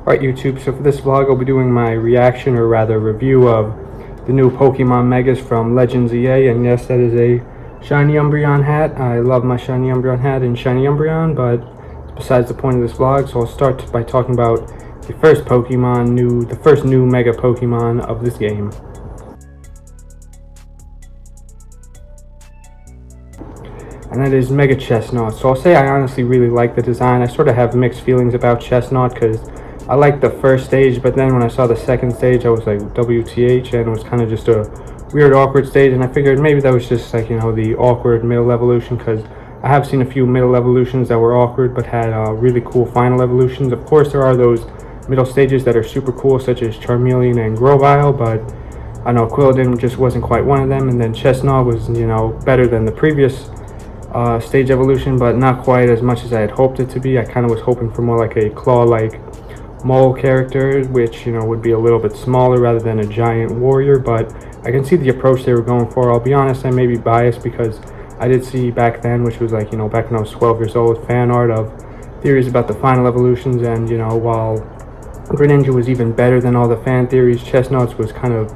Alright YouTube, so for this vlog I'll be doing my reaction, or rather review, of the new Pokemon Megas from Legends EA, and yes, that is a Shiny Umbreon hat. I love my Shiny Umbreon hat and Shiny Umbreon, but besides the point of this vlog. So I'll start by talking about the first the first new Mega Pokemon of this game. And that is Mega Chestnut. So I'll say I honestly really like the design. I sort of have mixed feelings about Chestnut because I liked the first stage, but then when I saw the second stage I was like, WTH, and it was kind of just a weird awkward stage, and I figured maybe that was just like, you know, the awkward middle evolution, because I have seen a few middle evolutions that were awkward but had really cool final evolutions. Of course there are those middle stages that are super cool, such as Charmeleon and Grovyle, but I know Quilladin just wasn't quite one of them. And then Chestnut was, you know, better than the previous stage evolution, but not quite as much as I had hoped it to be. I kind of was hoping for more like a claw-like mole character, which, you know, would be a little bit smaller rather than a giant warrior, but I can see the approach they were going for. I'll be honest, I may be biased because I did see back then, which was like, you know, back when I was 12 years old, fan art of theories about the final evolutions, and, you know, while Greninja was even better than all the fan theories, Chestnut's was kind of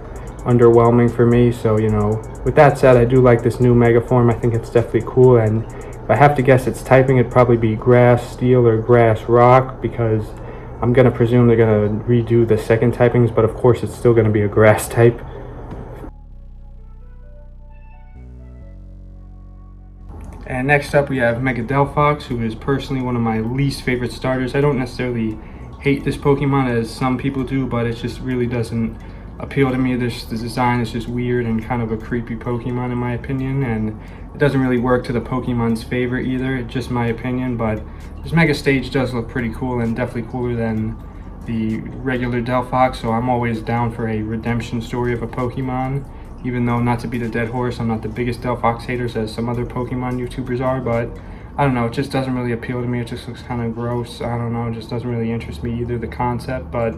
underwhelming for me. So, you know, with that said, I do like this new Mega form. I think it's definitely cool, and if I have to guess its typing, it'd probably be Grass Steel or Grass Rock, because I'm gonna presume they're gonna redo the second typings, but of course it's still gonna be a grass type. And next up we have Mega Delphox, who is personally one of my least favorite starters. I don't necessarily hate this Pokemon as some people do, but it just really doesn't appeal to me. The design is just weird and kind of a creepy Pokemon in my opinion, and it doesn't really work to the Pokemon's favor either. It's just my opinion, but this Mega stage does look pretty cool, and definitely cooler than the regular Delphox, so I'm always down for a redemption story of a Pokemon. Even though, not to beat a dead horse, I'm not the biggest Delphox haters as some other Pokemon YouTubers are, but I don't know, it just doesn't really appeal to me. It just looks kind of gross. I don't know, it just doesn't really interest me either, the concept. But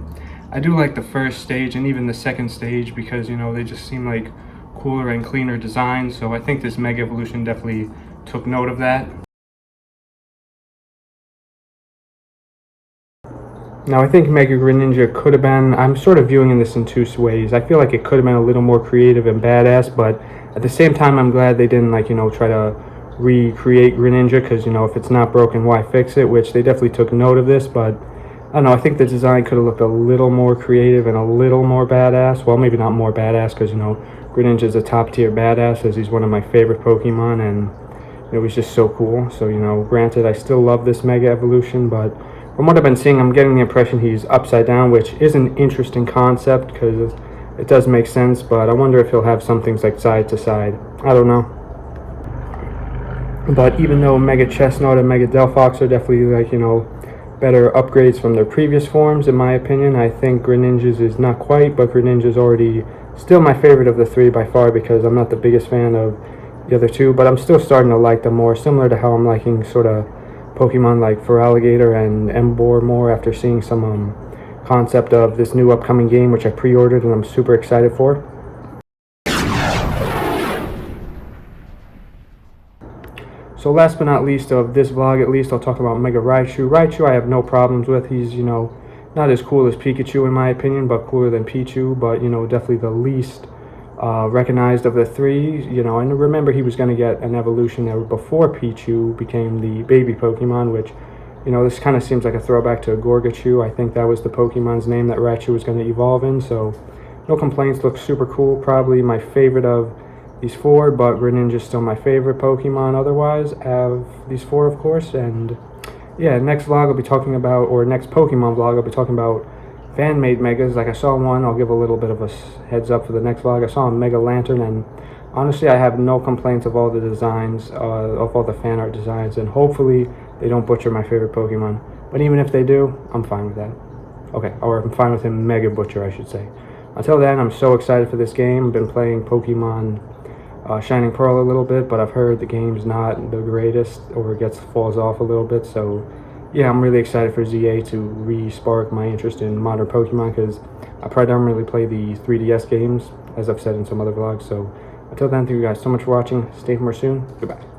I do like the first stage and even the second stage because, you know, they just seem like cooler and cleaner designs. So I think this Mega Evolution definitely took note of that. Now I think Mega Greninja could have been, I'm sort of viewing this in two ways. I feel like it could have been a little more creative and badass, but at the same time I'm glad they didn't, like, you know, try to recreate Greninja, because, you know, if it's not broken, why fix it? Which they definitely took note of this, but I don't know, I think the design could have looked a little more creative and a little more badass. Well, maybe not more badass, because, you know, Greninja's a top tier badass, as he's one of my favorite Pokemon, and it was just so cool. So, you know, granted, I still love this Mega Evolution, but from what I've been seeing, I'm getting the impression he's upside down, which is an interesting concept because it does make sense, but I wonder if he'll have some things like side to side. I don't know. But even though Mega Chestnut and Mega Delphox are definitely, like, you know, better upgrades from their previous forms, in my opinion, I think Greninja's is not quite, but Greninja's already still my favorite of the three by far, because I'm not the biggest fan of the other two, but I'm still starting to like them more, similar to how I'm liking sort of Pokemon like Feraligatr and Emboar more after seeing some concept of this new upcoming game, which I pre-ordered and I'm super excited for. So last but not least of this vlog, at least, I'll talk about Mega Raichu. Raichu I have no problems with. He's, you know, not as cool as Pikachu in my opinion, but cooler than Pichu, but, you know, definitely the least recognized of the three. You know, and remember he was going to get an evolution there before Pichu became the baby Pokemon, which, you know, this kind of seems like a throwback to Gorgachu. I think that was the Pokemon's name that Raichu was going to evolve in, so no complaints. Looks super cool. Probably my favorite of these four, but Greninja's still my favorite Pokemon otherwise of these four, of course. And yeah, next vlog I'll be talking about, or next Pokemon vlog I'll be talking about fan-made Megas. Like, I saw one, I'll give a little bit of a heads up for the next vlog. I saw a Mega Lantern, and honestly I have no complaints of all the designs, of all the fan art designs, and hopefully they don't butcher my favorite Pokemon. But even if they do, I'm fine with that. Okay, or I'm fine with him Mega Butcher, I should say. Until then, I'm so excited for this game. I've been playing Pokemon Shining Pearl a little bit, but I've heard the game's not the greatest, or falls off a little bit. So yeah, I'm really excited for ZA to re-spark my interest in modern Pokemon, because I predominantly play the 3DS games, as I've said in some other vlogs. So until then, thank you guys so much for watching. Stay for more soon. Goodbye.